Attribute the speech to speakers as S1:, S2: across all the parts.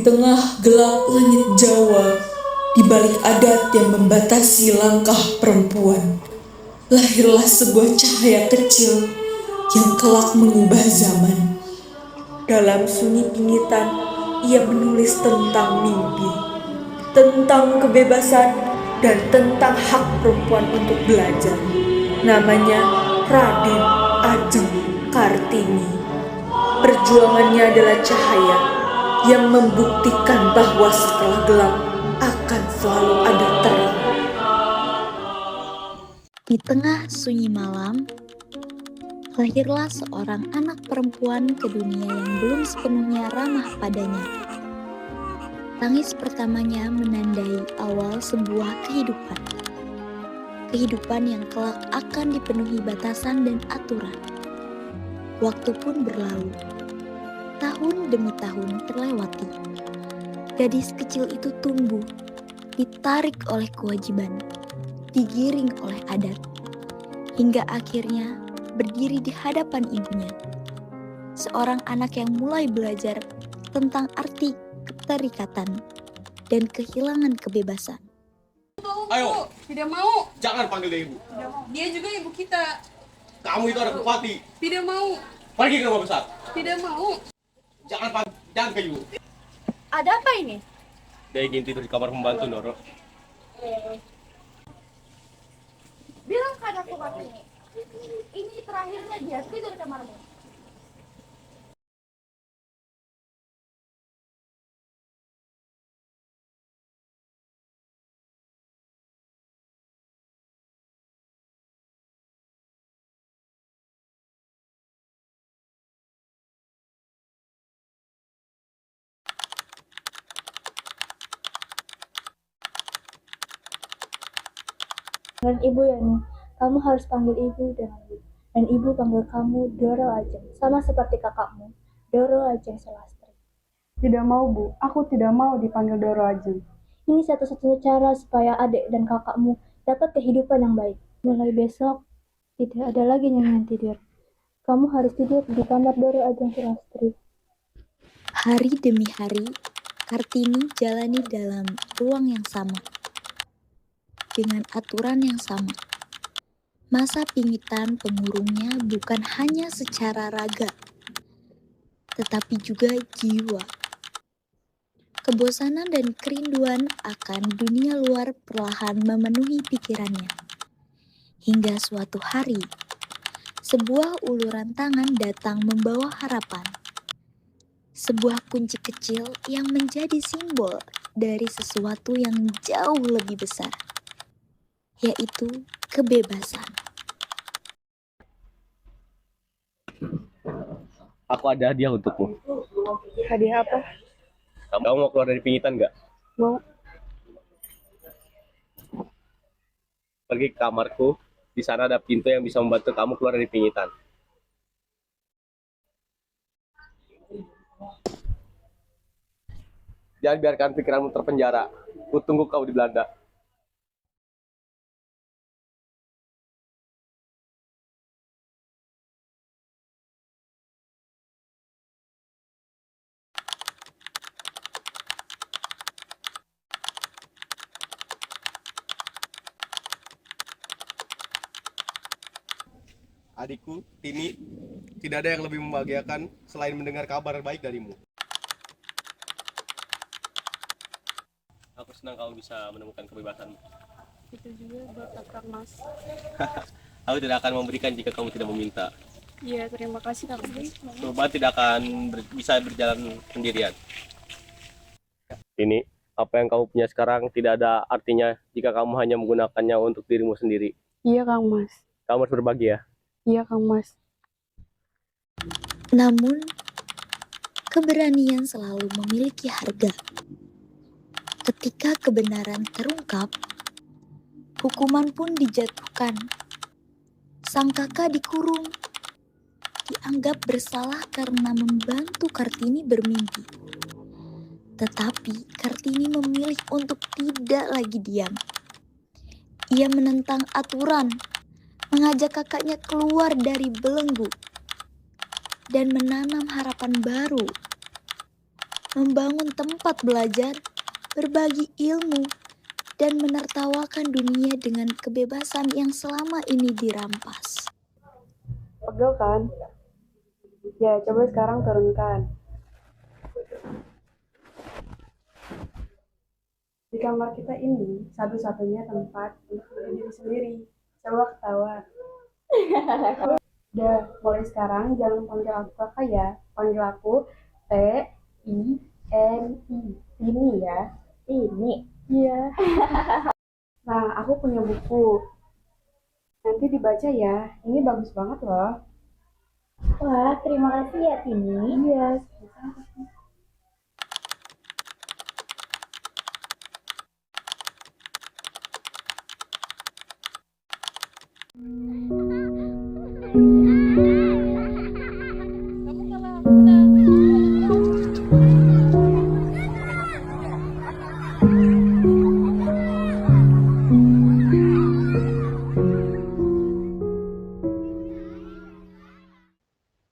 S1: tengah gelap langit Jawa, di balik adat yang membatasi langkah perempuan, lahirlah sebuah cahaya kecil yang kelak mengubah zaman. Dalam sunyi pingitan, ia menulis tentang mimpi, tentang kebebasan, dan tentang hak perempuan untuk belajar. Namanya Raden Ajeng Kartini. Perjuangannya adalah cahaya yang membuktikan bahwa setelah gelap akan selalu ada terang.
S2: Di tengah sunyi malam, lahirlah seorang anak perempuan ke dunia yang belum sepenuhnya ramah padanya. Tangis pertamanya menandai awal sebuah kehidupan. Kehidupan yang kelak akan dipenuhi batasan dan aturan. Waktu pun berlalu. Tahun demi tahun terlewati. Gadis kecil itu tumbuh, ditarik oleh kewajiban, digiring oleh adat, hingga akhirnya berdiri di hadapan ibunya. Seorang anak yang mulai belajar tentang arti keterikatan dan kehilangan kebebasan.
S3: Ayo,
S4: Tidak mau.
S3: jangan panggil dia ibu.
S4: Dia juga ibu kita.
S3: Kamu itu anak bupati.
S4: Tidak mau.
S3: Pergi ke rumah besar.
S4: Tidak mau.
S3: Jangan ke ibu.
S4: Ada apa ini?
S3: Dia ingin tidur di kamar pembantu, Noro.
S5: Bilang ke anakku ini terakhirnya dia tidur di kamarmu. Dengan ibu Yani, kamu harus panggil ibu dengan ibu. Dan ibu panggil kamu Doro Ajeng, sama seperti kakakmu, Doro Ajeng Sulastri.
S6: Tidak mau, Bu. Aku tidak mau dipanggil Doro Ajeng.
S5: Ini satu-satunya cara supaya adik dan kakakmu dapat kehidupan yang baik. Mulai besok, tidak ada lagi nyenyak tidur. Kamu harus tidur di kamar Doro Ajeng Sulastri.
S2: Hari demi hari, Kartini jalani dalam ruang yang sama, dengan aturan yang sama. Masa pingitan pengurungnya bukan hanya secara raga, tetapi juga jiwa. Kebosanan dan kerinduan akan dunia luar perlahan memenuhi pikirannya. Hingga suatu hari, sebuah uluran tangan datang membawa harapan. Sebuah kunci kecil yang menjadi simbol dari sesuatu yang jauh lebih besar, yaitu kebebasan.
S3: Aku ada hadiah untukmu.
S6: Hadiah apa?
S3: Kamu mau keluar dari pingitan nggak?
S6: Mau.
S3: Pergi ke kamarku. Di sana ada pintu yang bisa membantu kamu keluar dari pingitan. Jangan biarkan pikiranmu terpenjara. Kutunggu kau di Belanda. Adikku, Tini, tidak ada yang lebih membahagiakan selain mendengar kabar baik darimu. Aku senang kamu bisa menemukan kebebasanmu.
S4: Itu juga buat Kak Mas.
S3: Aku tidak akan memberikan jika kamu tidak meminta.
S4: Iya, terima kasih Kak Mas.
S3: Perubahan tidak akan bisa berjalan sendirian. Ini, apa yang kamu punya sekarang tidak ada artinya jika kamu hanya menggunakannya untuk dirimu sendiri.
S6: Iya, Kang Mas.
S3: Kamu harus berbagi ya.
S6: Iya, Kang Mas.
S2: Namun, keberanian selalu memiliki harga. Ketika kebenaran terungkap, hukuman pun dijatuhkan. Sang kakak dikurung, dianggap bersalah karena membantu Kartini bermimpi. Tetapi Kartini memilih untuk tidak lagi diam. Ia menentang aturan, mengajak kakaknya keluar dari belenggu, dan menanam harapan baru. membangun tempat belajar, berbagi ilmu, dan menertawakan dunia dengan kebebasan yang selama ini dirampas.
S6: Pegel kan? Ya, coba sekarang turunkan. Di kamar kita ini satu-satunya tempat untuk berdiri sendiri. Coba ketawa. Udah, mulai sekarang jangan panggil aku kakak ya. Panggil aku T-I-N-I. Ini ya. Ini. Iya. Nah, aku punya buku. Nanti dibaca ya. Ini bagus banget loh.
S5: Wah, terima kasih ya Tini.
S6: Iya.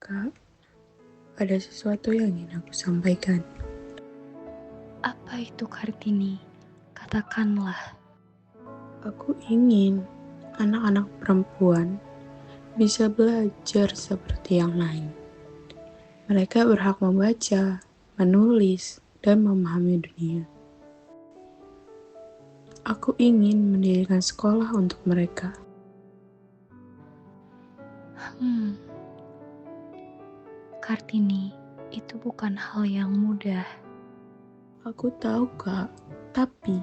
S7: Kak, ada sesuatu yang ingin aku sampaikan.
S8: Apa itu Kartini? Katakanlah.
S7: Aku ingin anak-anak perempuan bisa belajar seperti yang lain. Mereka berhak membaca, menulis, dan memahami dunia. Aku ingin mendirikan sekolah untuk mereka.
S8: Kartini, itu bukan hal yang mudah.
S7: Aku tahu, Kak, tapi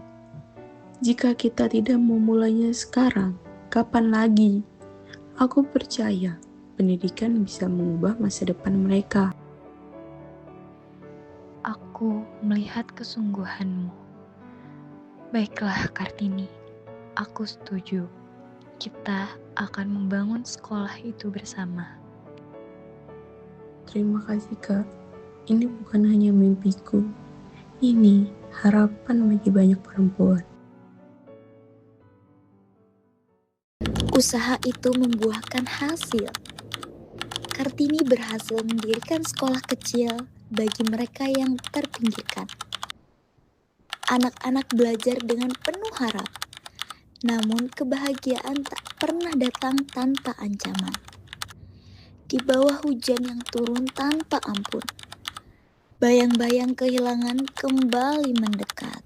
S7: jika kita tidak memulainya sekarang, kapan lagi? Aku percaya pendidikan bisa mengubah masa depan mereka.
S8: Aku melihat kesungguhanmu. Baiklah, Kartini. Aku setuju. Kita akan membangun sekolah itu bersama.
S7: Terima kasih, Kak. Ini bukan hanya mimpiku. Ini harapan bagi banyak perempuan.
S2: Usaha itu membuahkan hasil. Kartini berhasil mendirikan sekolah kecil bagi mereka yang terpinggirkan. Anak-anak belajar dengan penuh harap, namun kebahagiaan tak pernah datang tanpa ancaman. Di bawah hujan yang turun tanpa ampun, bayang-bayang kehilangan kembali mendekat.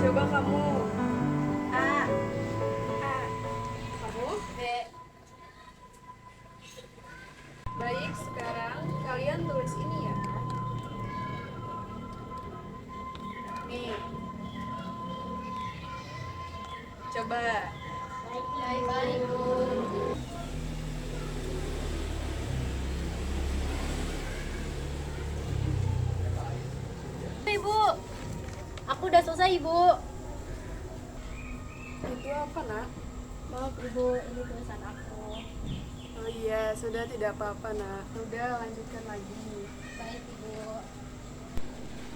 S6: Coba kamu. A. Kamu? B. Baik, sekarang kalian tulis ini ya. Nih. Coba. Baik, Bu.
S4: Ibu, aku udah selesai, Ibu.
S6: Itu apa, Nak?
S4: Maaf, Ibu, ini tulisan aku.
S6: Oh iya, sudah tidak apa-apa, Nak. Udah, lanjutkan lagi.
S4: Baik, Ibu.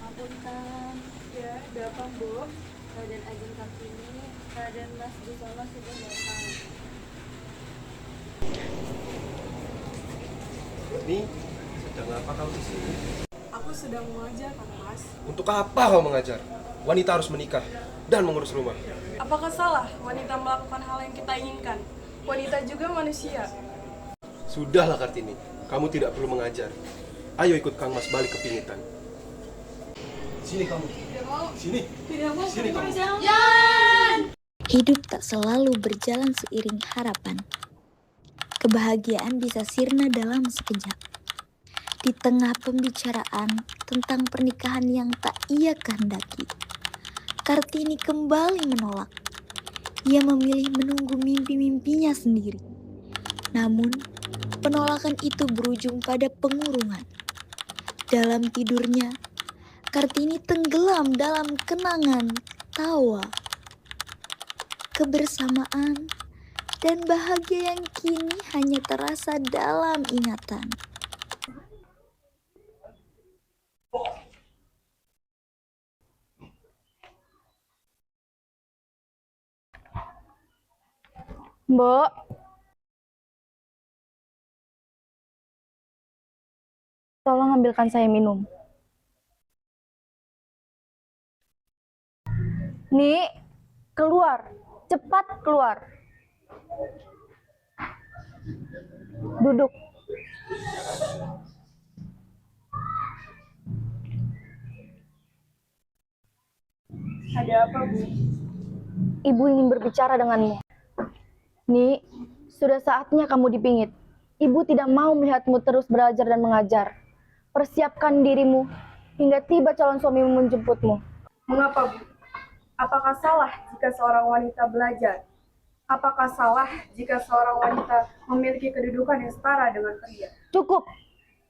S4: Maafkan.
S6: Ya, ada apa, Bu?
S4: Raden Ajeng Kartini, Raden Mas Gusola sudah datang.
S3: Ini sedang apa kau di sini?
S6: Aku sedang mengajar, Kang Mas.
S9: Untuk apa kau mengajar? Wanita harus menikah dan mengurus rumah.
S6: Apakah salah wanita melakukan hal yang kita inginkan? Wanita juga manusia.
S9: Sudahlah Kartini, kamu tidak perlu mengajar. Ayo ikut Kang Mas balik ke Pingitan. Sini kamu.
S6: Tidak mau.
S9: Sini.
S6: Tidak mau.
S9: Sini kamu.
S2: Hidup tak selalu berjalan seiring harapan. kebahagiaan bisa sirna dalam sekejap. Di tengah pembicaraan tentang pernikahan yang tak ia kehendaki, Kartini kembali menolak. Ia memilih menunggu mimpi-mimpinya sendiri. Namun, penolakan itu berujung pada pengurungan. Dalam tidurnya, Kartini tenggelam dalam kenangan, tawa, kebersamaan, dan bahagia yang kini hanya terasa dalam ingatan.
S6: Mbok, tolong ambilkan saya minum. Nih, keluar. Cepat keluar. Duduk. Ada apa, Bu? Ibu ingin berbicara denganmu. Nih, sudah saatnya kamu dipingit. Ibu tidak mau melihatmu terus belajar dan mengajar. Persiapkan dirimu hingga tiba calon suamimu menjemputmu.
S10: Mengapa, Bu? Apakah salah jika seorang wanita belajar? Apakah salah jika seorang wanita memiliki kedudukan yang setara dengan pria?
S6: Cukup.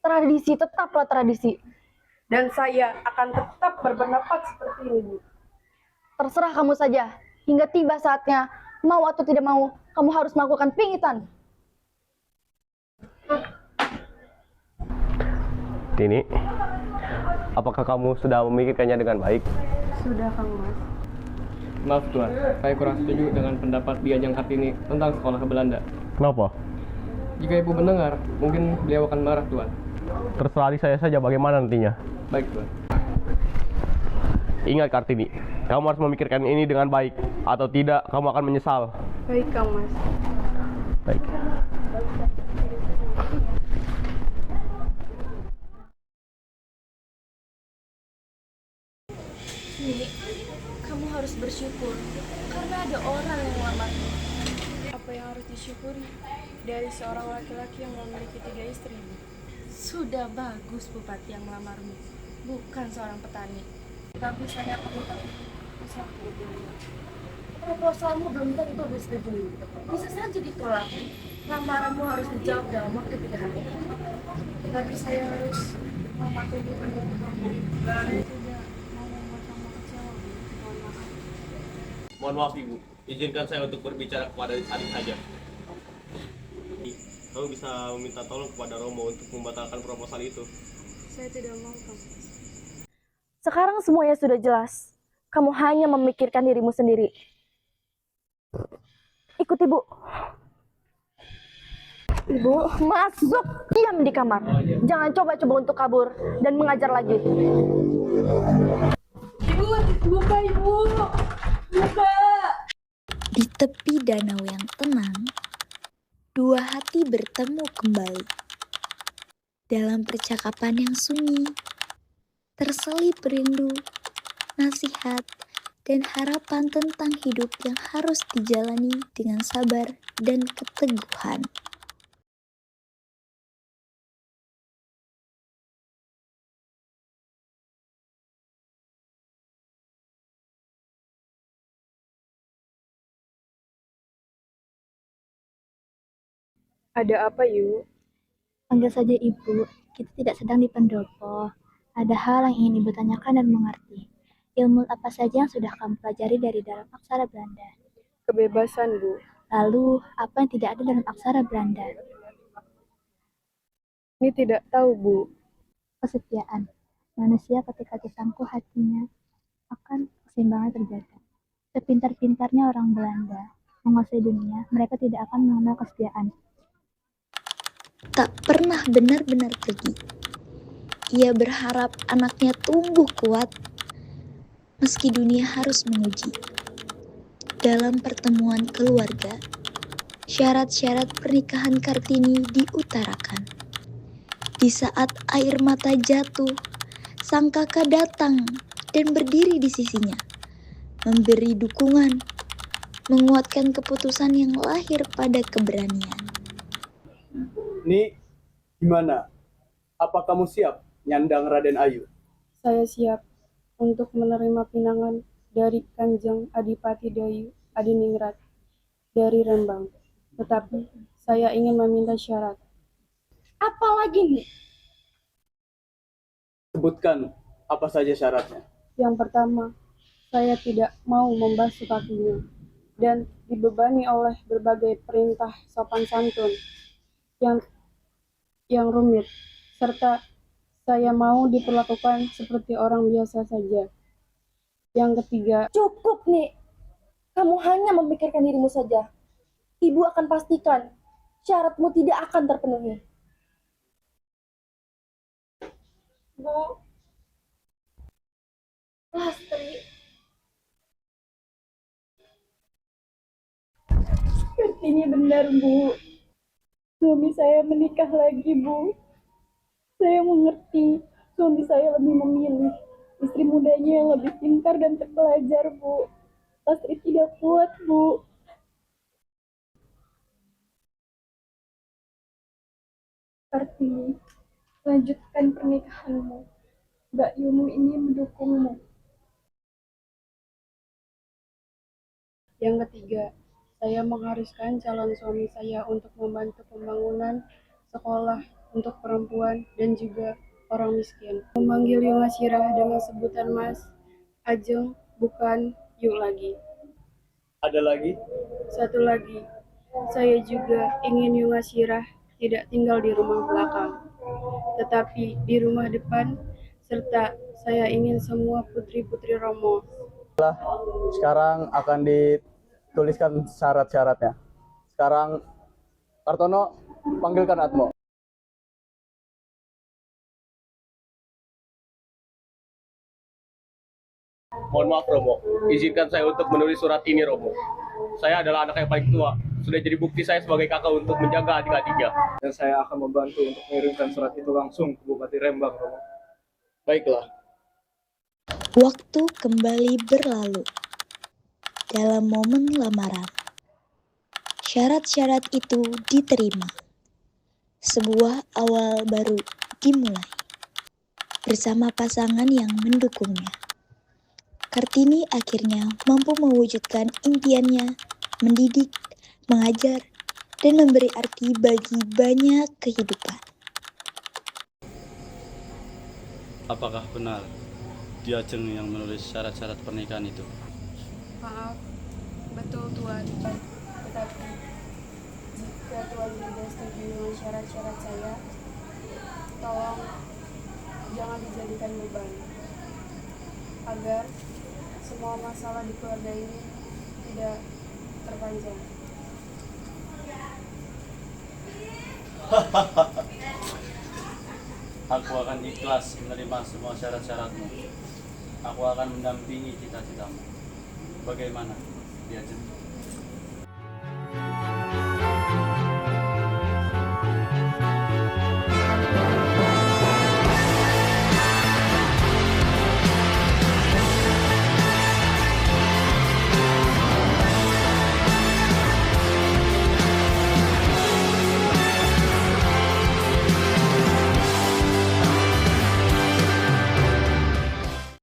S6: Tradisi tetaplah tradisi.
S10: Dan saya akan tetap berpendapat seperti ini, Bu.
S6: Terserah kamu saja. Hingga tiba saatnya, mau atau tidak mau, kamu harus melakukan pingitan.
S3: Tini, apakah kamu sudah memikirkannya dengan baik?
S10: Sudah, Kang Mas.
S11: Maaf Tuan, saya kurang setuju dengan pendapat Diajeng Kartini tentang sekolah ke Belanda.
S3: Kenapa?
S11: Jika Ibu mendengar, mungkin beliau akan marah Tuan.
S3: Terserah saya saja bagaimana nantinya.
S11: Baik Tuan.
S3: Ingat Kartini, kamu harus memikirkan ini dengan baik, atau tidak kamu akan menyesal.
S10: Baik, Kang Mas.
S3: Baik.
S4: Nih, kamu harus bersyukur karena ada orang yang melamarmu. Apa yang harus disyukuri dari seorang laki-laki yang memiliki 3 istri? Sudah bagus Bupati yang melamarmu, bukan seorang petani. Tapi saya perlu proposalmu belum tentu disetujui. Bisa saja ditolak. Lamaranmu harus dijawab dalam waktu 3 hari. Tapi saya harus mematuhi permintaanmu.
S3: Mohon maaf Ibu, izinkan saya untuk berbicara kepada adik saja. Kamu bisa meminta tolong kepada Romo untuk membatalkan proposal itu.
S4: Saya tidak mau, Kang.
S6: Sekarang semuanya sudah jelas. Kamu hanya memikirkan dirimu sendiri. Ikut Ibu. Ibu, masuk. Diam di kamar. Jangan coba-coba untuk kabur dan mengajar lagi.
S4: Ibu, buka Ibu. Buka.
S2: Di tepi danau yang tenang, dua hati bertemu kembali. Dalam percakapan yang sunyi, terselip rindu, nasihat, dan harapan tentang hidup yang harus dijalani dengan sabar dan keteguhan.
S10: Ada apa, Yu?
S5: Panggil saja Ibu, kita tidak sedang di pendopo. Ada hal yang ingin Ibu tanyakan dan mengerti. Ilmu apa saja yang sudah kamu pelajari dari dalam aksara Belanda?
S10: Kebebasan, Bu.
S5: Lalu, apa yang tidak ada dalam aksara Belanda?
S10: Ini tidak tahu, Bu.
S5: Kesetiaan. Manusia ketika ditangguh hatinya akan keseimbangan terjaga. Sepintar-pintarnya orang Belanda menguasai dunia, mereka tidak akan mengenal kesetiaan.
S2: Tak pernah benar-benar pergi. Ia berharap anaknya tumbuh kuat, meski dunia harus menguji. Dalam pertemuan keluarga, syarat-syarat pernikahan Kartini diutarakan. Di saat air mata jatuh, sang kakak datang dan berdiri di sisinya, memberi dukungan, menguatkan keputusan yang lahir pada keberanian.
S12: Ni, gimana? Apa kamu siap nyandang Raden Ayu?
S10: Saya siap untuk menerima pinangan dari Kanjeng Adipati Dayu Adiningrat dari Rembang. Tetapi saya ingin meminta syarat.
S6: Apa lagi nih?
S12: Sebutkan apa saja syaratnya.
S10: Yang pertama, saya tidak mau membasuh kakinya dan dibebani oleh berbagai perintah sopan santun yang rumit, serta saya mau diperlakukan seperti orang biasa saja. Yang ketiga,
S6: Cukup nih. Kamu hanya memikirkan dirimu saja. Ibu akan pastikan syaratmu tidak akan terpenuhi. Bu. Lastri.
S10: sepertinya benar, Bu. Suami saya menikah lagi, Bu. Saya mengerti suami saya lebih memilih istri mudanya yang lebih pintar dan terpelajar, Bu. Lastri tidak kuat, Bu. Kartini, lanjutkan pernikahanmu. Mbak Yunu ini mendukungmu. Yang ketiga, saya mengharuskan calon suami saya untuk membantu pembangunan sekolah untuk perempuan dan juga orang miskin. Memanggil Yung Ashirah dengan sebutan Mas, Ajeng, bukan Yu lagi.
S12: Ada lagi?
S10: Satu lagi, saya juga ingin Yung Ashirah tidak tinggal di rumah belakang, tetapi di rumah depan, serta saya ingin semua putri-putri Romo.
S12: Sekarang akan dituliskan syarat-syaratnya. Sekarang, Kartono, panggilkan Atmo.
S3: Mohon maaf Romo, izinkan saya untuk menulis surat ini Romo. Saya adalah anak yang paling tua, sudah jadi bukti saya sebagai kakak untuk menjaga adik-adiknya.
S12: Dan saya akan membantu untuk mengirimkan surat itu langsung ke Bupati Rembang, Romo.
S3: Baiklah.
S2: Waktu kembali berlalu. Dalam momen lamaran, syarat-syarat itu diterima. Sebuah awal baru dimulai. Bersama pasangan yang mendukungnya, Kartini akhirnya mampu mewujudkan impiannya, mendidik, mengajar, dan memberi arti bagi banyak kehidupan.
S13: Apakah benar dia Ajeng yang menulis syarat-syarat pernikahan itu?
S10: Maaf, betul Tuan. Tetapi jika Tuan tidak setuju dengan syarat-syarat saya, tolong jangan dijadikan beban, agar semua masalah di keluarga ini tidak terpanjang.
S13: Aku akan ikhlas menerima semua syarat-syaratmu. Aku akan mendampingi cita-citamu. Bagaimana, dia Ajeng?